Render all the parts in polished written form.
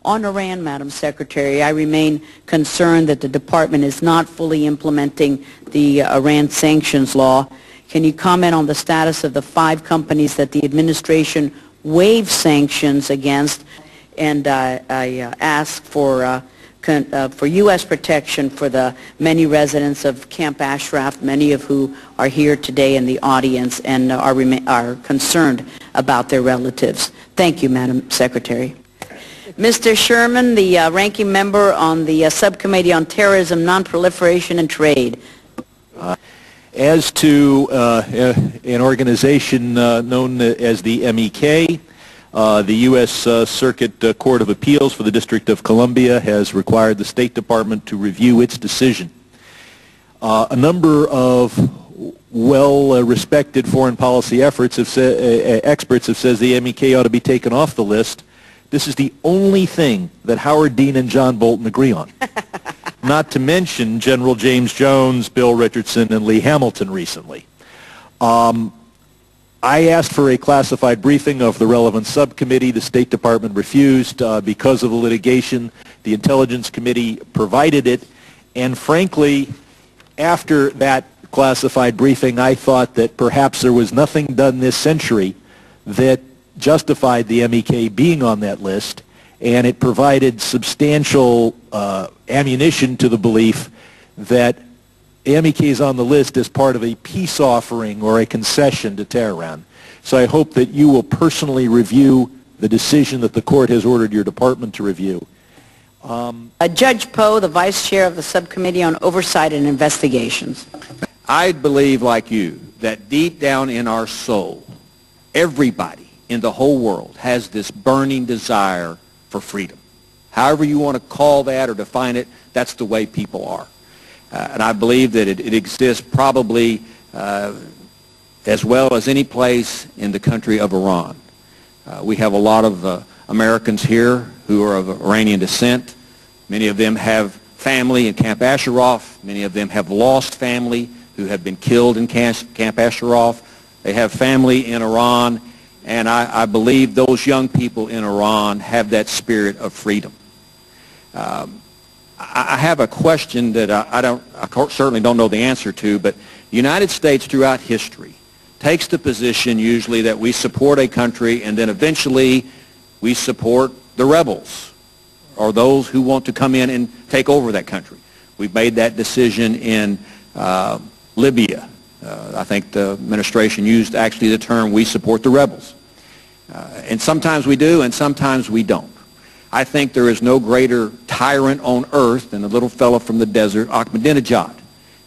On Iran, Madam Secretary, I remain concerned that the Department is not fully implementing the Iran sanctions law. Can you comment on the status of the 5 companies that the administration waived sanctions against? And I ask for U.S. protection for the many residents of Camp Ashraf, many of who are here today in the audience and are concerned about their relatives. Thank you, Madam Secretary. Mr. Sherman, the ranking member on the Subcommittee on Terrorism, Nonproliferation and Trade. As to an organization known as the MEK, the U.S. Circuit Court of Appeals for the District of Columbia has required the State Department to review its decision. A number of well-respected foreign policy experts have said the MEK ought to be taken off the list. This is the only thing that Howard Dean and John Bolton agree on. Not to mention General James Jones, Bill Richardson, and Lee Hamilton recently. I asked for a classified briefing of the relevant subcommittee. The State Department refused because of the litigation. The Intelligence Committee provided it. And frankly, after that classified briefing, I thought that perhaps there was nothing done this century that justified the MEK being on that list, and it provided substantial ammunition to the belief that the MEK is on the list as part of a peace offering or a concession to Tehran. So I hope that you will personally review the decision that the court has ordered your department to review. Judge Poe, the Vice Chair of the Subcommittee on Oversight and Investigations. I believe, like you, that deep down in our soul, everybody in the whole world has this burning desire for freedom. However you want to call that or define it, that's the way people are. And I believe that it exists probably as well as any place in the country of Iran. We have a lot of Americans here who are of Iranian descent. Many of them have family in Camp Ashraf. Many of them have lost family who have been killed in Camp Ashraf. They have family in Iran. And I believe those young people in Iran have that spirit of freedom. I have a question that I certainly don't know the answer to, but the United States throughout history takes the position usually that we support a country and then eventually we support the rebels or those who want to come in and take over that country. We've made that decision in Libya. I think the administration used actually the term, we support the rebels. And sometimes we do and sometimes we don't. I think there is no greater tyrant on earth than the little fellow from the desert, Ahmadinejad.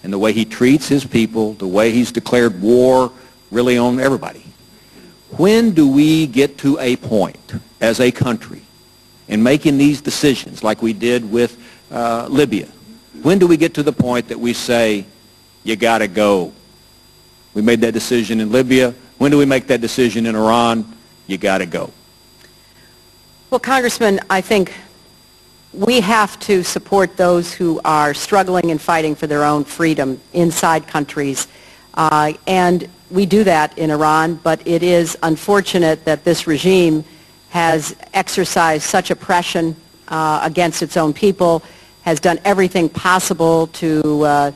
And the way he treats his people, the way he's declared war really on everybody. When do we get to a point as a country in making these decisions like we did with Libya? When do we get to the point that we say, you got to go? We made that decision in Libya. When do we make that decision in Iran? You got to go. Well, Congressman, I think we have to support those who are struggling and fighting for their own freedom inside countries. And we do that in Iran, but it is unfortunate that this regime has exercised such oppression against its own people, has done everything possible to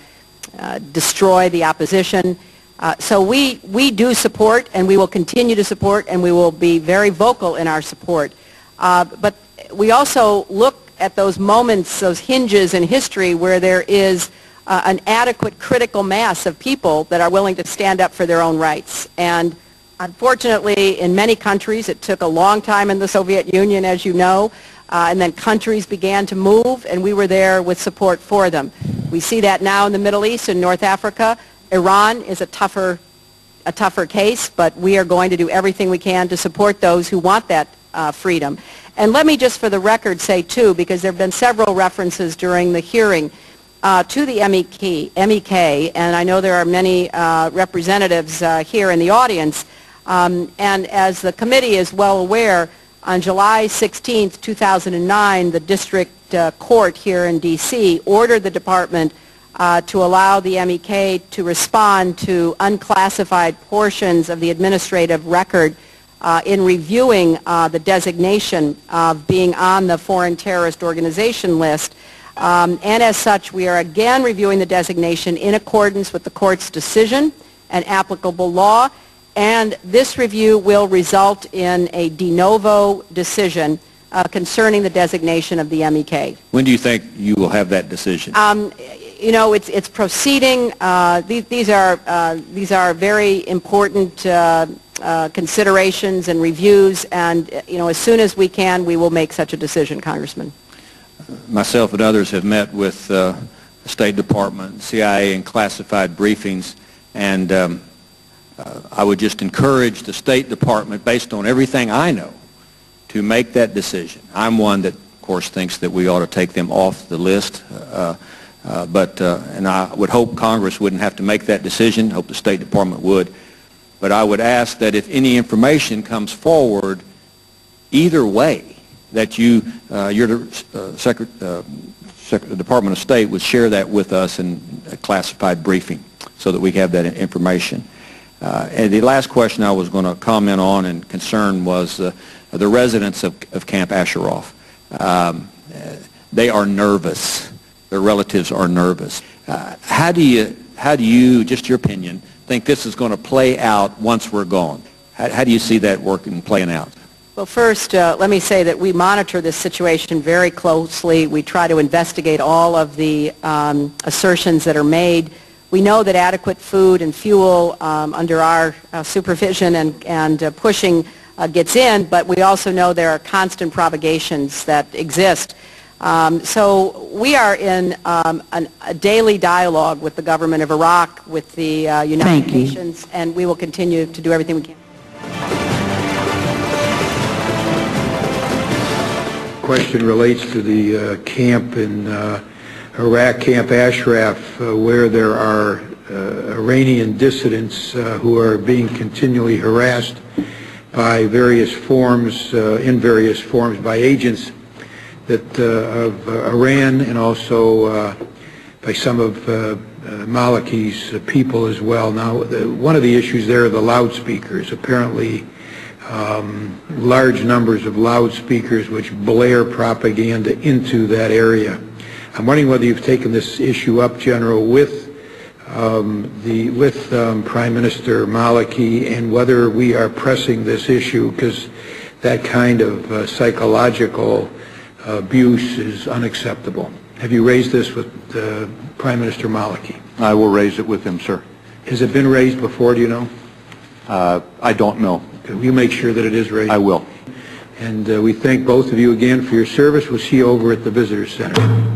destroy the opposition. So we do support, and we will continue to support, and we will be very vocal in our support. But we also look at those moments, those hinges in history where there is an adequate critical mass of people that are willing to stand up for their own rights. And unfortunately, in many countries, it took a long time in the Soviet Union, as you know, and then countries began to move, and we were there with support for them. We see that now in the Middle East and North Africa. Iran is a tougher case, but we are going to do everything we can to support those who want that freedom. And let me just for the record say, too, because there have been several references during the hearing to the MEK, and I know there are many representatives here in the audience, and as the committee is well aware, on July 16, 2009, the district court here in D.C. ordered the department to allow the MEK to respond to unclassified portions of the administrative record in reviewing the designation of being on the foreign terrorist organization list. And as such, we are again reviewing the designation in accordance with the court's decision and applicable law. And this review will result in a de novo decision concerning the designation of the MEK. When do you think you will have that decision? You know, it's proceeding. These are very important considerations and reviews, and you know, as soon as we can, we will make such a decision, Congressman. Myself and others have met with the State Department, CIA, and classified briefings, and I would just encourage the State Department, based on everything I know, to make that decision. I'm one that, of course, thinks that we ought to take them off the list, and I would hope Congress wouldn't have to make that decision, hope the State Department would. But I would ask that if any information comes forward either way, that your Department of State would share that with us in a classified briefing so that we have that information. And the last question I was going to comment on and concern was the residents of Camp Ashraf. They are nervous. Their relatives are nervous. How do you, just your opinion, think this is going to play out once we're gone? How do you see that working and playing out? Well, first, let me say that we monitor this situation very closely. We try to investigate all of the assertions that are made. We know that adequate food and fuel under our supervision and pushing gets in, but we also know there are constant propagations that exist. So we are in a daily dialogue with the government of Iraq, with the United Nations, and we will continue to do everything we can. Question relates to the camp in Iraq, Camp Ashraf, where there are Iranian dissidents who are being continually harassed by various forms, in various forms, by agents of Iran, and also by some of Maliki's people as well. Now, one of the issues there are the loudspeakers. Apparently, large numbers of loudspeakers which blare propaganda into that area. I'm wondering whether you've taken this issue up, General, with Prime Minister Maliki, and whether we are pressing this issue, because that kind of psychological abuse is unacceptable. Have you raised this with Prime Minister Maliki? I will raise it with him, sir. Has it been raised before, do you know? I don't know. Okay, will you make sure that it is raised? I will. And we thank both of you again for your service. We'll see you over at the Visitor Center.